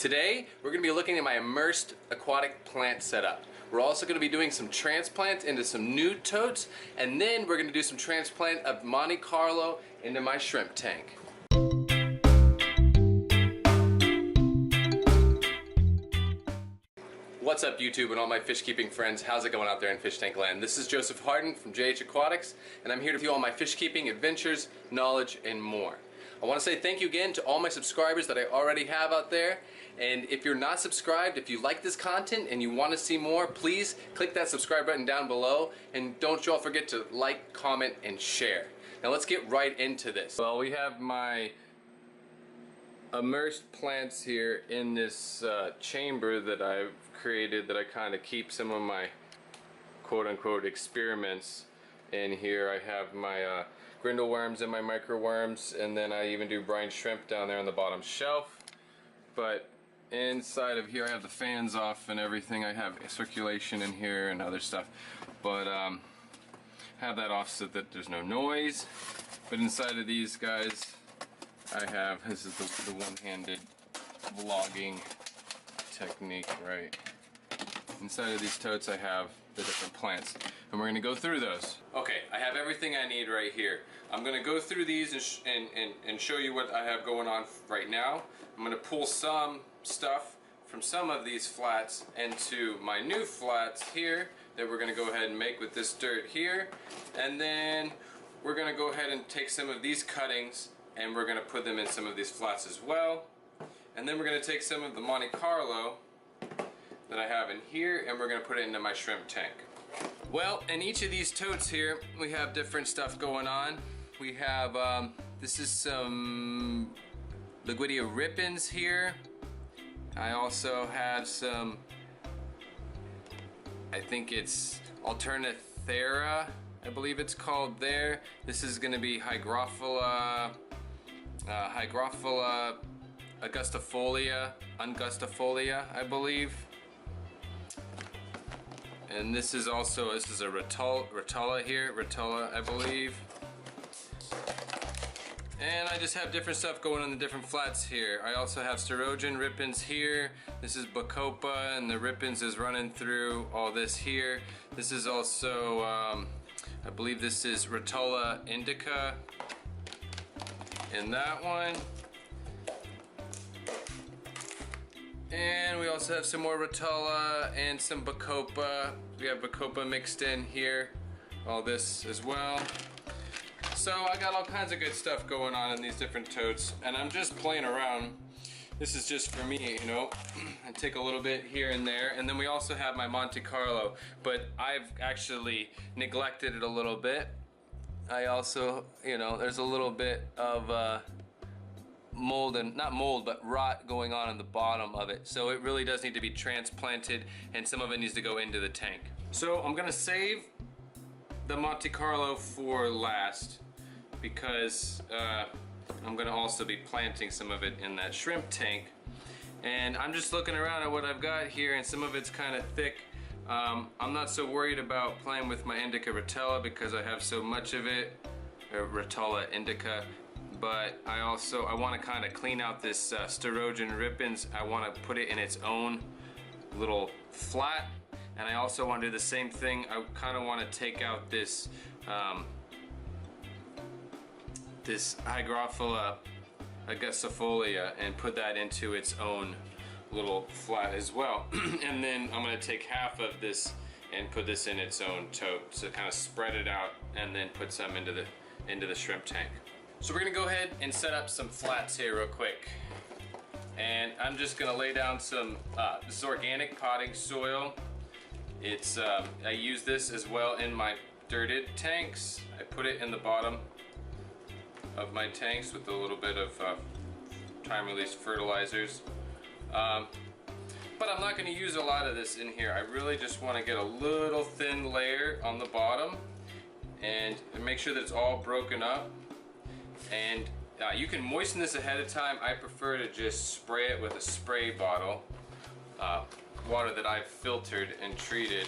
Today, we're going to be looking at my Emersed aquatic plant setup. We're also going to be doing some transplants into some new totes, and then we're going to do some transplant of Monte Carlo into my shrimp tank. What's up YouTube and all my fish keeping friends? How's it going out there in fish tank land? This is Joseph Hardin from JH Aquatics, and I'm here to tell you all my fish keeping adventures, knowledge, and more. I want to say thank you again to all my subscribers that I already have out there, and if you're not subscribed, if you like this content and you want to see more, please click that subscribe button down below, and don't you all forget to like, comment, and share. Now let's get right into this. Well, we have my Emersed plants here in this chamber that I've created, that I kind of keep some of my quote-unquote experiments in here. I have my grindle worms and my micro worms, and then I even do brine shrimp down there on the bottom shelf. But inside of here I have the fans off and everything. I have circulation in here and other stuff, but have that off so that there's no noise. But inside of these guys I have, this is the one-handed vlogging technique, right? Inside of these totes I have the different plants, and we're going to go through those. Okay, I have everything I need right here. I'm going to go through these and show you what I have going on right now. I'm going to pull some stuff from some of these flats into my new flats here that we're going to go ahead and make with this dirt here, and then we're going to go ahead and take some of these cuttings and we're going to put them in some of these flats as well. And then we're going to take some of the Monte Carlo that I have in here and we're going to put it into my shrimp tank. Well, in each of these totes here we have different stuff going on. We have, this is some Liquidia rippins here. I also have some, I think it's Alternathera, I believe it's called there. This is going to be Hygrophila angustifolia, I believe. And this is also, this is a Rotella here, Rotella, I believe. And I just have different stuff going on in the different flats here. I also have Sterogen rippins here. This is Bacopa, and the rippins is running through all this here. This is also, I believe this is Rotella indica in that one. And we also have some more Rotella and some Bacopa. We have Bacopa mixed in here, all this as well. So I got all kinds of good stuff going on in these different totes, and I'm just playing around. This is just for me, you know. I take a little bit here and there, and then we also have my Monte Carlo, but I've actually neglected it a little bit. I also, you know, there's a little bit of mold, and not mold, but rot going on the bottom of it. So it really does need to be transplanted, and some of it needs to go into the tank. So I'm gonna save the Monte Carlo for last, because I'm gonna also be planting some of it in that shrimp tank. And I'm just looking around at what I've got here, and some of it's kind of thick. I'm not so worried about playing with my Indica Rotella because I have so much of it, Rotella indica. But I want to kind of clean out this Sterogen rippins. I want to put it in its own little flat, and I also want to do the same thing. I kind of want to take out this this Hygrophila angustifolia and put that into its own little flat as well. And then I'm going to take half of this and put this in its own tote, so kind of spread it out and then put some into the shrimp tank. So we're going to go ahead and set up some flats here real quick. And I'm just going to lay down some, this is organic potting soil. It's, I use this as well in my dirted tanks. I put it in the bottom of my tanks with a little bit of time-release fertilizers. But I'm not going to use a lot of this in here. I really just want to get a little thin layer on the bottom and make sure that it's all broken up. And you can moisten this ahead of time. I prefer to just spray it with a spray bottle, water that I've filtered and treated.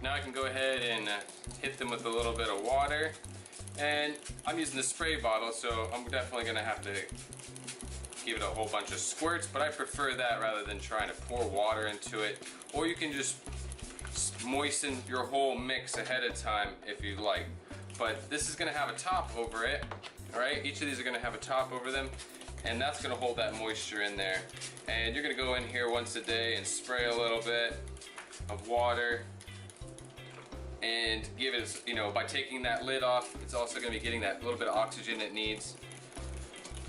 Now I can go ahead and hit them with a little bit of water. And I'm using the spray bottle, so I'm definitely going to have to give it a whole bunch of squirts, but I prefer that rather than trying to pour water into it. Or you can just moisten your whole mix ahead of time if you like. But this is gonna have a top over it, all right? Each of these are gonna have a top over them, and that's gonna hold that moisture in there. And you're gonna go in here once a day and spray a little bit of water and give it, you know, by taking that lid off, it's also gonna be getting that little bit of oxygen it needs.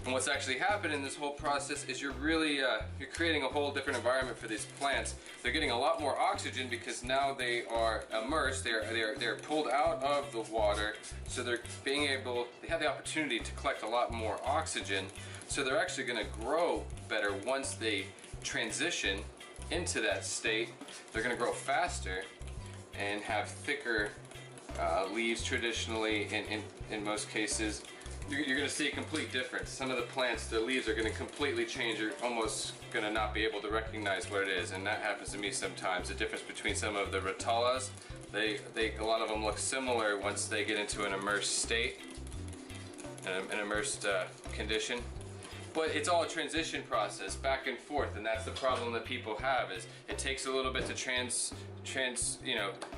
And what's actually happening in this whole process is you're really you're creating a whole different environment for these plants. They're getting a lot more oxygen because now they are immersed. They're pulled out of the water, so they're being able. They have the opportunity to collect a lot more oxygen. So they're actually going to grow better once they transition into that state. They're going to grow faster and have thicker leaves traditionally. In most cases. You're going to see a complete difference. Some of the plants, their leaves are going to completely change. You're almost going to not be able to recognize what it is, and that happens to me sometimes. The difference between some of the Rotullas, a lot of them look similar once they get into an immersed state, an immersed condition. But it's all a transition process, back and forth, and that's the problem that people have. Is it takes a little bit to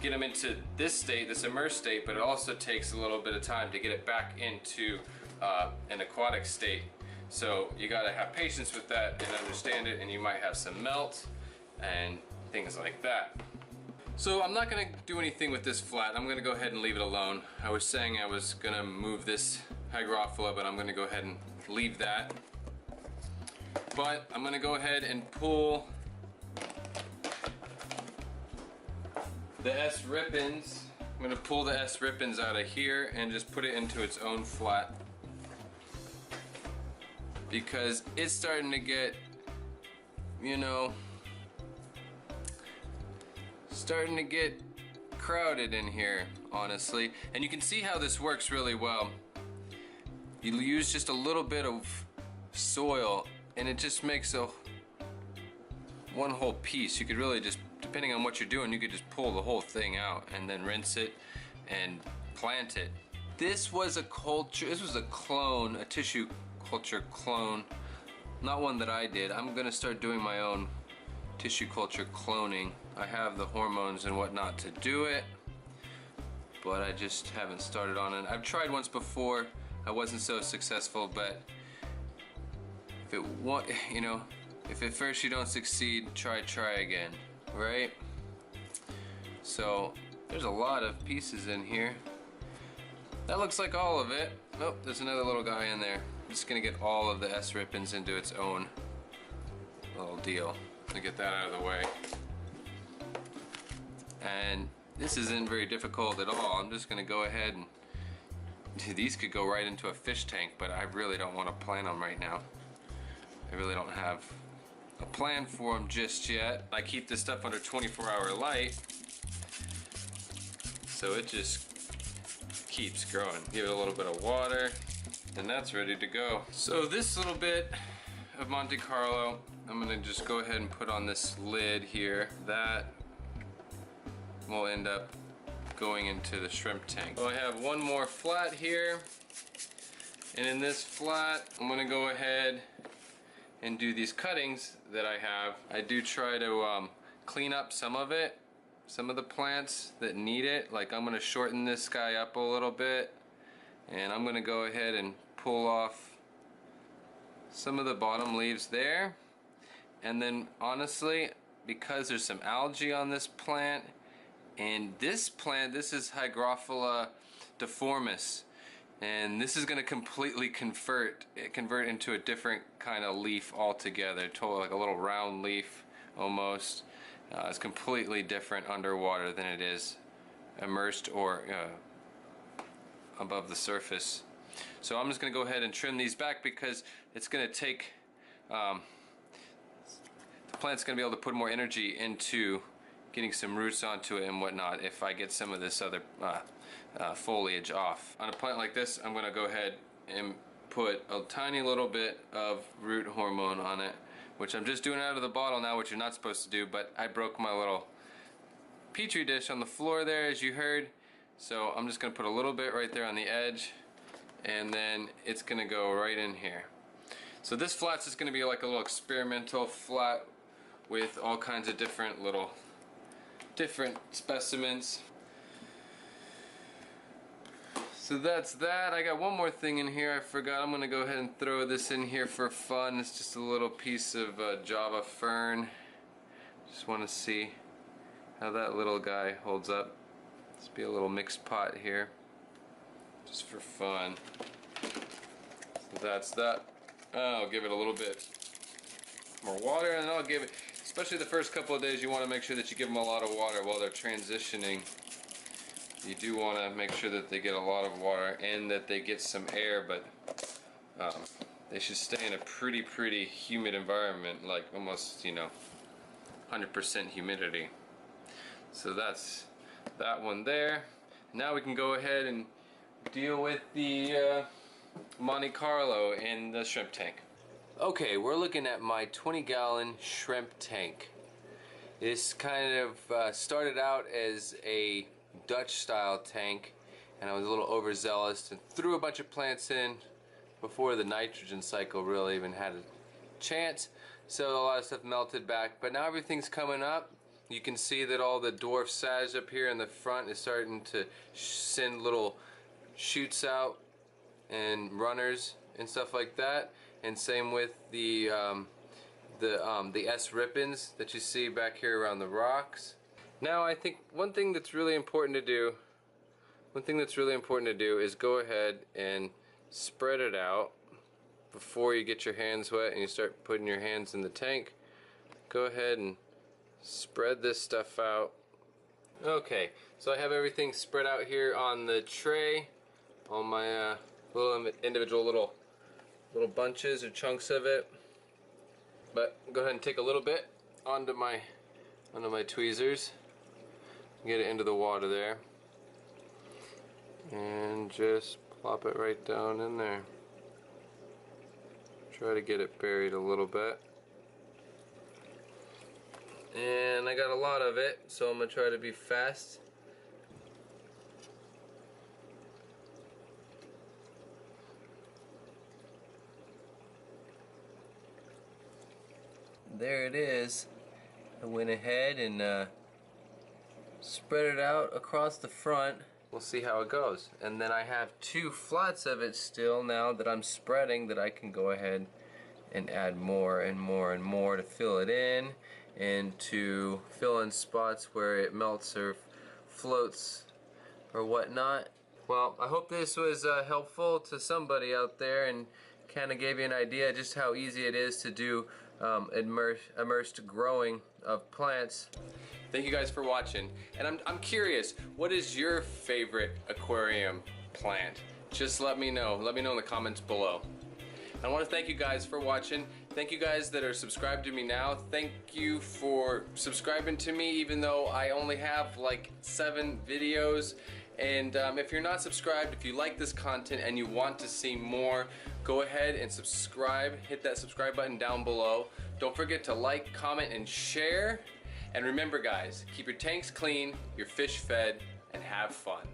get them into this state, this immersed state, but it also takes a little bit of time to get it back into an aquatic state. So you got to have patience with that and understand it, and you might have some melt and things like that. So I'm not going to do anything with this flat. I'm going to go ahead and leave it alone. I was saying I was going to move this hygrophila, but I'm going to go ahead and leave that. But I'm going to go ahead and pull the S rippins. I'm going to pull the S rippins out of here and just put it into its own flat, because it's starting to get, you know, starting to get crowded in here, honestly. And you can see how this works really well. You use just a little bit of soil and it just makes one whole piece. You could really just, depending on what you're doing, you could just pull the whole thing out and then rinse it and plant it. This was a clone, a tissue culture clone, not one that I did. I'm gonna start doing my own tissue culture cloning. I have the hormones and whatnot to do it, but I just haven't started on it. I've tried once before, I wasn't so successful, but if at first you don't succeed, try again, right? So there's a lot of pieces in here. That looks like all of it. Oh, there's another little guy in there. I'm just gonna get all of the S rippins into its own little deal to get that out of the way. And this isn't very difficult at all. I'm just gonna go ahead and these could go right into a fish tank, but I really don't want to plant them right now. I really don't have a plan for them just yet. I keep this stuff under 24-hour light, so it just keeps growing. Give it a little bit of water, and that's ready to go. So this little bit of Monte Carlo, I'm gonna just go ahead and put on this lid here. That will end up going into the shrimp tank. So I have one more flat here, and in this flat I'm gonna go ahead and do these cuttings that I have. I do try to clean up some of it, some of the plants that need it. Like I'm gonna shorten this guy up a little bit, and I'm gonna go ahead and pull off some of the bottom leaves there. And then honestly, because there's some algae on this plant, and this plant, this is Hygrophila deformis, and this is going to completely convert into a different kind of leaf altogether. Totally like a little round leaf almost. It's completely different underwater than it is immersed or above the surface. So I'm just going to go ahead and trim these back, because it's going to take the plant's going to be able to put more energy into getting some roots onto it and whatnot if I get some of this other foliage off. On a plant like this, I'm going to go ahead and put a tiny little bit of root hormone on it, which I'm just doing out of the bottle now, which you're not supposed to do, but I broke my little petri dish on the floor there, as you heard. So I'm just going to put a little bit right there on the edge, and then it's going to go right in here. So this flat's just going to be like a little experimental flat with all kinds of different specimens. So that's that. I got one more thing in here I forgot. I'm going to go ahead and throw this in here for fun. It's just a little piece of Java Fern. Just want to see how that little guy holds up. Let's be a little mixed pot here, just for fun. So that's that. I'll give it a little bit more water, and then I'll give it, especially the first couple of days, you want to make sure that you give them a lot of water while they're transitioning. You do want to make sure that they get a lot of water and that they get some air, but they should stay in a pretty humid environment, like almost, you know, 100% humidity. So that's that one there. Now we can go ahead and deal with the Monte Carlo in the shrimp tank. Okay, we're looking at my 20-gallon shrimp tank. This kind of started out as a Dutch style tank, and I was a little overzealous and threw a bunch of plants in before the nitrogen cycle really even had a chance, so a lot of stuff melted back. But now everything's coming up. You can see that all the dwarf sage up here in the front is starting to send little shoots out and runners and stuff like that, and same with the S rippins that you see back here around the rocks. Now I think one thing that's really important to do is go ahead and spread it out before you get your hands wet and you start putting your hands in the tank. Go ahead and spread this stuff out. Okay, so I have everything spread out here on the tray, all my little individual little bunches or chunks of it. But go ahead and take a little bit onto my tweezers, get it into the water there, and just plop it right down in there. Try to get it buried a little bit. And I got a lot of it, so I'm going to try to be fast. There it is. I went ahead and spread it out across the front. We'll see how it goes. And then I have 2 flats of it still now that I'm spreading, that I can go ahead and add more and more and more to fill it in, and to fill in spots where it melts or floats or whatnot. Well, I hope this was helpful to somebody out there and kind of gave you an idea just how easy it is to do immersed growing of plants. Thank you guys for watching, and I'm curious, what is your favorite aquarium plant? Just let me know in the comments below. I want to thank you guys for watching. Thank you guys that are subscribed to me now. Thank you for subscribing to me even though I only have like 7 videos. And if you're not subscribed, if you like this content and you want to see more, go ahead and subscribe. Hit that subscribe button down below. Don't forget to like, comment, and share. And remember guys, keep your tanks clean, your fish fed, and have fun.